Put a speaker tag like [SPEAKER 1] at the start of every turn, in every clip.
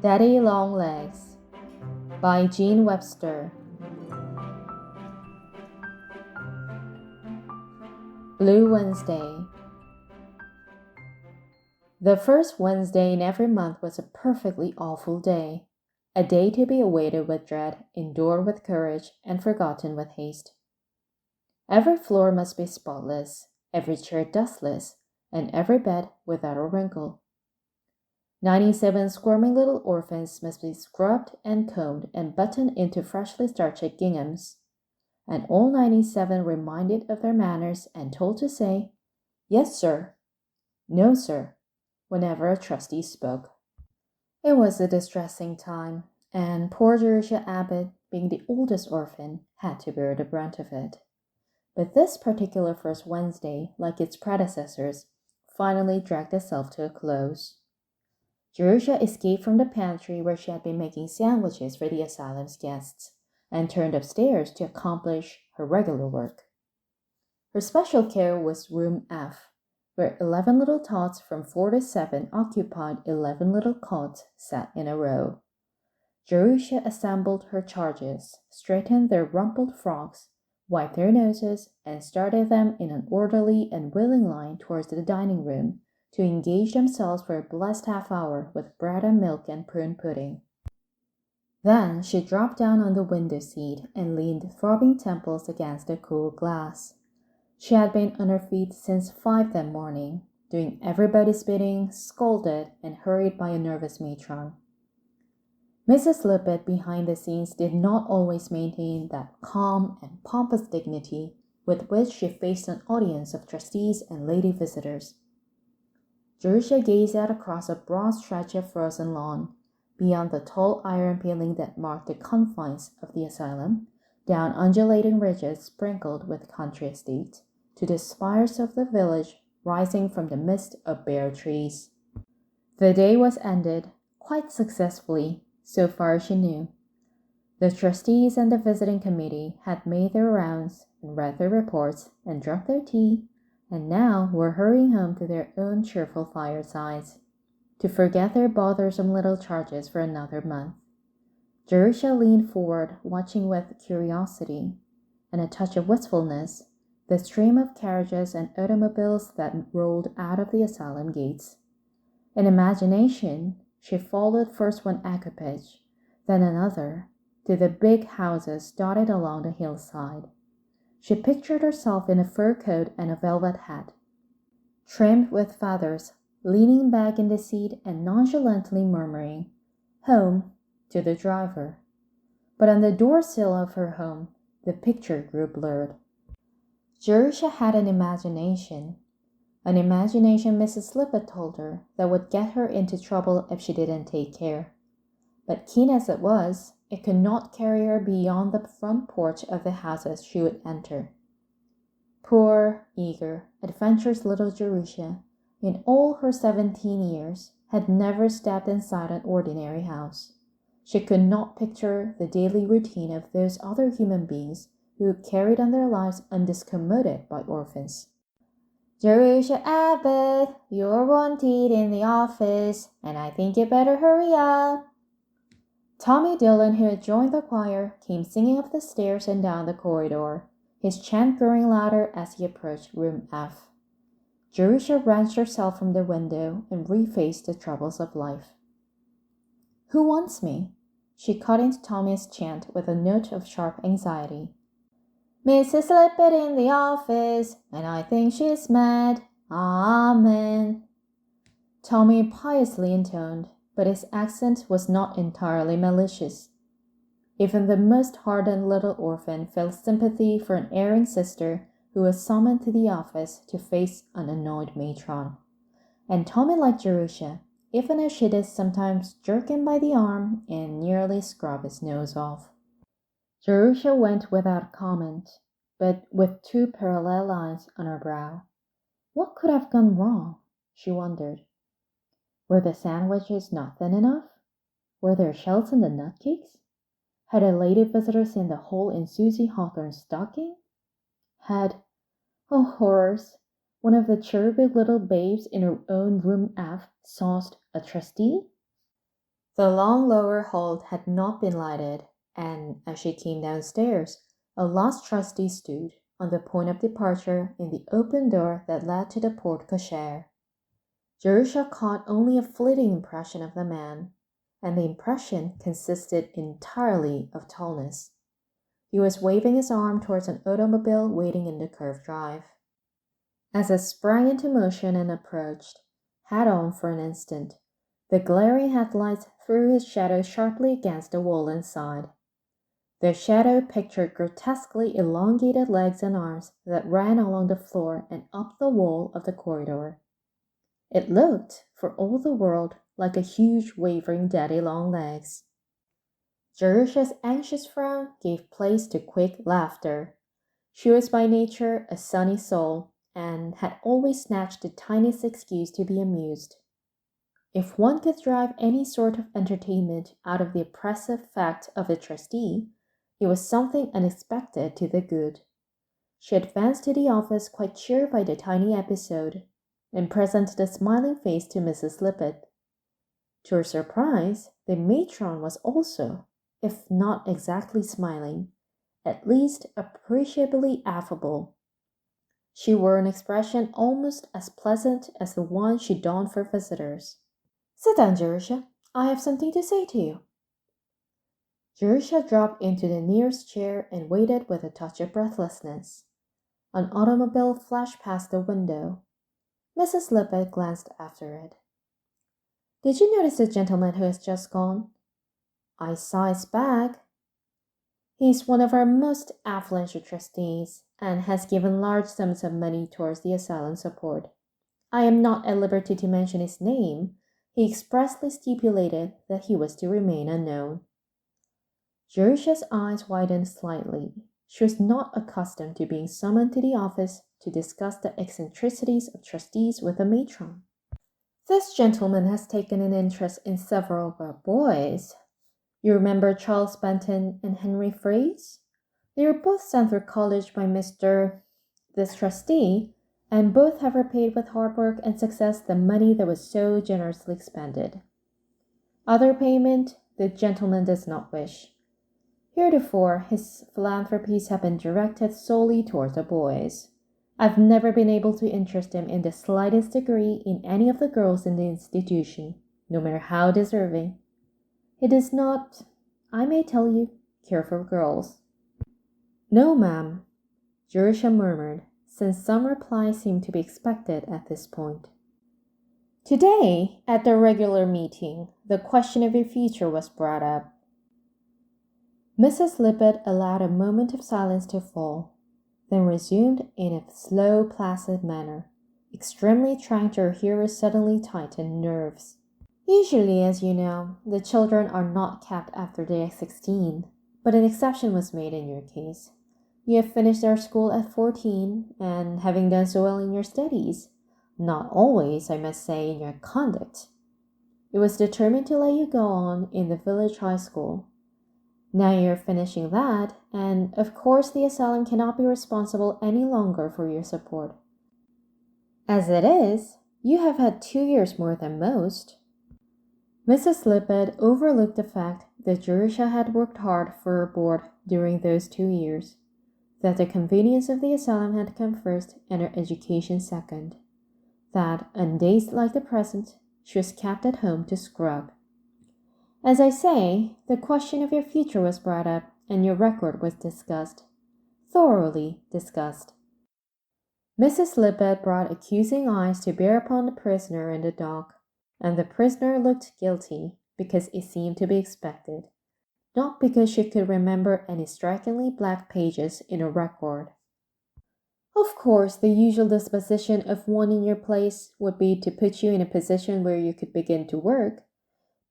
[SPEAKER 1] Daddy Long Legs by Jean Webster. Blue Wednesday. The first Wednesday in every month was a perfectly awful day, a day to be awaited with dread, endured with courage, and forgotten with haste. Every floor must be spotless, every chair dustless, and every bed without a wrinkle. 97 squirming little orphans must be scrubbed and combed and buttoned into freshly starched ginghams, and all 97 reminded of their manners and told to say, "Yes, sir," "No, sir," whenever a trustee spoke. It was a distressing time, and poor Jerusha Abbott, being the oldest orphan, had to bear the brunt of it. But this particular first Wednesday, like its predecessors, finally dragged itself to a close. Jerusha escaped from the pantry where she had been making sandwiches for the asylum's guests and turned upstairs to accomplish her regular work. Her special care was room F, where 11 little tots from 4 to 7 occupied 11 little cots sat in a row. Jerusha assembled her charges, straightened their rumpled frocks, wiped their noses, and started them in an orderly and willing line towards the dining room to engage themselves for a blessed half hour with bread and milk and prune pudding. Then she dropped down on the window seat and leaned throbbing temples against the cool glass. She had been on her feet since 5 that morning, doing everybody's bidding, scolded and hurried by a nervous matron. Mrs. Lippett behind the scenes did not always maintain that calm and pompous dignity with which she faced an audience of trustees and lady visitors. Jerusha gazed out across a broad stretch of frozen lawn, beyond the tall iron paling that marked the confines of the asylum, down undulating ridges sprinkled with country estates, to the spires of the village rising from the mist of bare trees. The day was ended, quite successfully, so far as she knew. The trustees and the visiting committee had made their rounds and read their reports and drunk their tea, and now were hurrying home to their own cheerful firesides, to forget their bothersome little charges for another month. Jerusha leaned forward, watching with curiosity and a touch of wistfulness the stream of carriages and automobiles that rolled out of the asylum gates. In imagination, she followed first one equipage, then another, to the big houses dotted along the hillside. She pictured herself in a fur coat and a velvet hat, trimmed with feathers, leaning back in the seat and nonchalantly murmuring, "Home," to the driver. But on the doorsill of her home, the picture grew blurred. Jerusha had an imagination Mrs. Lippett told her, that would get her into trouble if she didn't take care. But keen as it was, it could not carry her beyond the front porch of the houses she would enter. Poor, eager, adventurous little Jerusha, in all her 17 years, had never stepped inside an ordinary house. She could not picture the daily routine of those other human beings who carried on their lives undiscommoded by orphans. "Jerusha Abbott, you're wanted in the office, and I think you better hurry up." Tommy Dillon, who had joined the choir, came singing up the stairs and down the corridor, his chant growing louder as he approached room F. Jerusha wrenched herself from the window and refaced the troubles of life. "Who wants me?" She cut into Tommy's chant with a note of sharp anxiety. "Mrs. Lippett in the office, and I think she's mad. Amen." Tommy piously intoned, but his accent was not entirely malicious. Even the most hardened little orphan felt sympathy for an erring sister who was summoned to the office to face an annoyed matron. And Tommy liked Jerusha, even if she did sometimes jerk him by the arm and nearly scrub his nose off. Jerusha went without comment, but with 2 parallel lines on her brow. What could have gone wrong? She wondered. Were the sandwiches not thin enough? Were there shells in the nut cakes? Had a lady visitor seen the hole in Susie Hawthorne's stocking? Had, oh horrors, one of the cherubic little babes in her own room F sauced a trustee? The long lower hall had not been lighted, and as she came downstairs, a last trustee stood on the point of departure in the open door that led to the porte-cochere. Jerusha caught only a fleeting impression of the man, and the impression consisted entirely of tallness. He was waving his arm towards an automobile waiting in the curved drive. As it sprang into motion and approached, head-on for an instant, the glaring headlights threw his shadow sharply against the wall inside. The shadow pictured grotesquely elongated legs and arms that ran along the floor and up the wall of the corridor. It looked, for all the world, like a huge wavering daddy-long-legs. Jerusha's anxious frown gave place to quick laughter. She was by nature a sunny soul, and had always snatched the tiniest excuse to be amused. If one could derive any sort of entertainment out of the oppressive fact of the trustee, it was something unexpected to the good. She advanced to the office quite cheered by the tiny episode, and presented a smiling face to Mrs. Lippett. To her surprise, the matron was also, if not exactly smiling, at least appreciably affable. She wore an expression almost as pleasant as the one she donned for visitors. "Sit down, Jerusha. I have something to say to you." Jerusha dropped into the nearest chair and waited with a touch of breathlessness. An automobile flashed past the window. Mrs. Lippett glanced after it. "Did you notice the gentleman who has just gone?" "I saw his bag." "He's one of our most affluent trustees, and has given large sums of money towards the asylum support. I am not at liberty to mention his name. He expressly stipulated that he was to remain unknown." Jerusha's eyes widened slightly. She was not accustomed to being summoned to the office to discuss the eccentricities of trustees with a matron. "This gentleman has taken an interest in several of our boys. You remember Charles Benton and Henry Freeze? They were both sent through college by this trustee, and both have repaid with hard work and success the money that was so generously expended. Other payment the gentleman does not wish. Heretofore, his philanthropies have been directed solely towards the boys. I've never been able to interest him in the slightest degree in any of the girls in the institution, no matter how deserving. He does not, I may tell you, care for girls." "No, ma'am," Jerusha murmured, since some reply seemed to be expected at this point. "Today, at the regular meeting, the question of your future was brought up." Mrs. Lippett allowed a moment of silence to fall, then resumed in a slow, placid manner, extremely trying to her hearer's suddenly tightened nerves. "Usually, as you know, the children are not kept after they are 16, but an exception was made in your case. You have finished our school at 14, and having done so well in your studies, not always, I must say, in your conduct, it was determined to let you go on in the village high school. Now you're finishing that, and of course the asylum cannot be responsible any longer for your support. As it is, you have had 2 years more than most." Mrs. Lippett overlooked the fact that Jerusha had worked hard for her board during those 2 years, that the convenience of the asylum had come first and her education second, that on days like the present she was kept at home to scrub. "As I say, the question of your future was brought up, and your record was discussed. Thoroughly discussed." Mrs. Lippett brought accusing eyes to bear upon the prisoner in the dock, and the prisoner looked guilty because it seemed to be expected, not because she could remember any strikingly black pages in a record. "Of course, the usual disposition of one in your place would be to put you in a position where you could begin to work.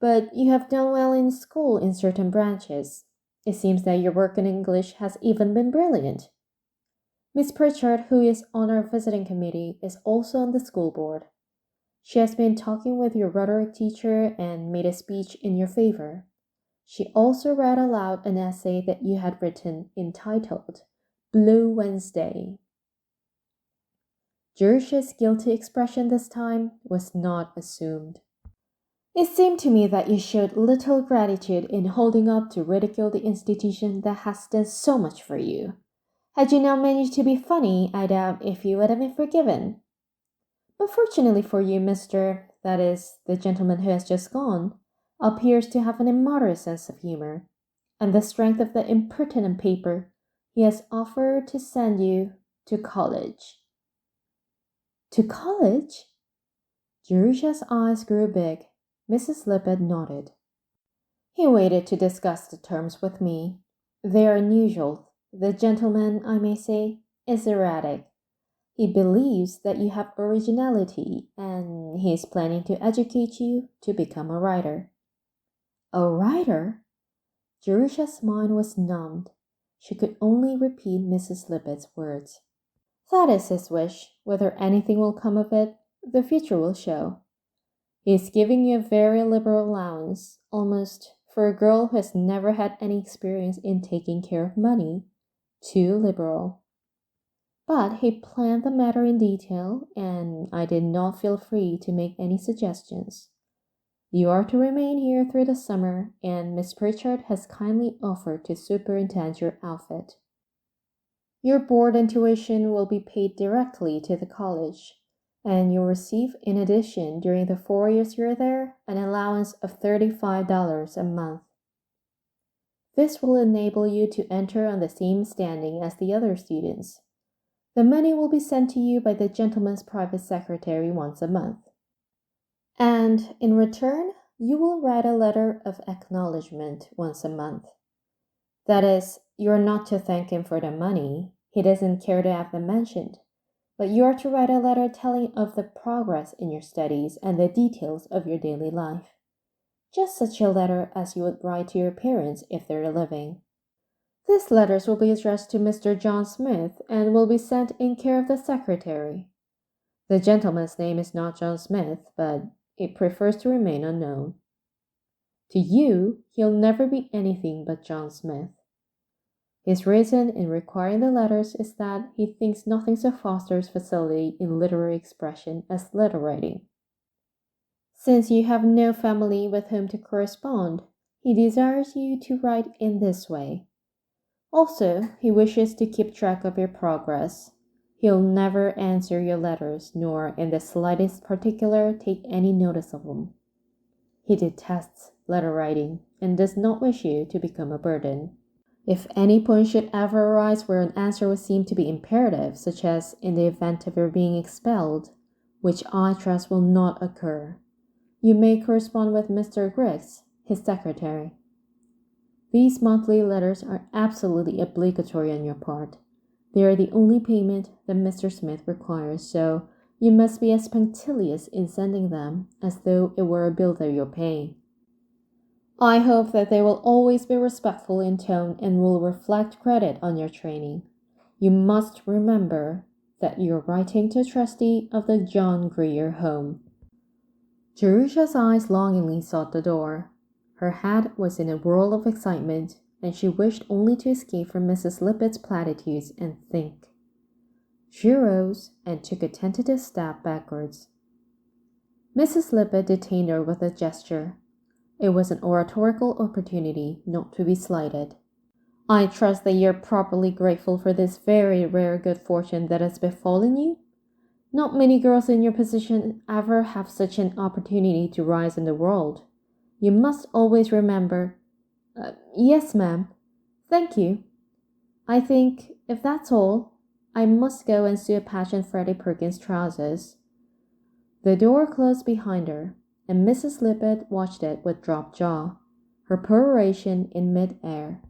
[SPEAKER 1] But you have done well in school in certain branches. It seems that your work in English has even been brilliant. Miss Pritchard, who is on our visiting committee, is also on the school board. She has been talking with your rhetoric teacher and made a speech in your favor. She also read aloud an essay that you had written entitled Blue Wednesday." Jerusha's guilty expression this time was not assumed. It seemed to me that you showed little gratitude in holding up to ridicule the institution that has done so much for you. Had you not managed to be funny, I doubt if you would have been forgiven. But fortunately for you, Mr. that is, the gentleman who has just gone, appears to have an immoderate sense of humor, and the strength of the impertinent paper he has offered to send you to college. To college? Jerusha's eyes grew big. Mrs. Lippett nodded. He waited to discuss the terms with me. They are unusual. The gentleman, I may say, is erratic. He believes that you have originality, and he is planning to educate you to become a writer. A writer? Jerusha's mind was numbed. She could only repeat Mrs. Lippett's words. That is his wish. Whether anything will come of it, the future will show. He is giving you a very liberal allowance, almost, for a girl who has never had any experience in taking care of money, too liberal. But he planned the matter in detail, and I did not feel free to make any suggestions. You are to remain here through the summer, and Miss Pritchard has kindly offered to superintend your outfit. Your board and tuition will be paid directly to the college, and you'll receive, in addition, during the 4 years you're there, an allowance of $35 a month. This will enable you to enter on the same standing as the other students. The money will be sent to you by the gentleman's private secretary once a month. And in return, you will write a letter of acknowledgement once a month. That is, you are not to thank him for the money. He doesn't care to have them mentioned. But you are to write a letter telling of the progress in your studies and the details of your daily life. Just such a letter as you would write to your parents if they're living. These letters will be addressed to Mr. John Smith and will be sent in care of the secretary. The gentleman's name is not John Smith, but it prefers to remain unknown. To you, he'll never be anything but John Smith. His reason in requiring the letters is that he thinks nothing so fosters facility in literary expression as letter writing. Since you have no family with whom to correspond, he desires you to write in this way. Also, he wishes to keep track of your progress. He'll never answer your letters, nor in the slightest particular take any notice of them. He detests letter writing and does not wish you to become a burden. If any point should ever arise where an answer would seem to be imperative, such as in the event of your being expelled, which I trust will not occur, you may correspond with Mr. Griggs, his secretary. These monthly letters are absolutely obligatory on your part. They are the only payment that Mr. Smith requires, so you must be as punctilious in sending them as though it were a bill that you're paying. I hope that they will always be respectful in tone and will reflect credit on your training. You must remember that you're writing to a trustee of the John Grier Home. Jerusha's eyes longingly sought the door. Her head was in a whirl of excitement, and she wished only to escape from Mrs. Lippett's platitudes and think. She rose and took a tentative step backwards. Mrs. Lippett detained her with a gesture. It was an oratorical opportunity not to be slighted. I trust that you're properly grateful for this very rare good fortune that has befallen you. Not many girls in your position ever have such an opportunity to rise in the world. You must always remember— Yes, ma'am. Thank you. I think, if that's all, I must go and sew a patch on Freddie Perkins' trousers. The door closed behind her, and Mrs. Lippett watched it with dropped jaw, her peroration in mid-air.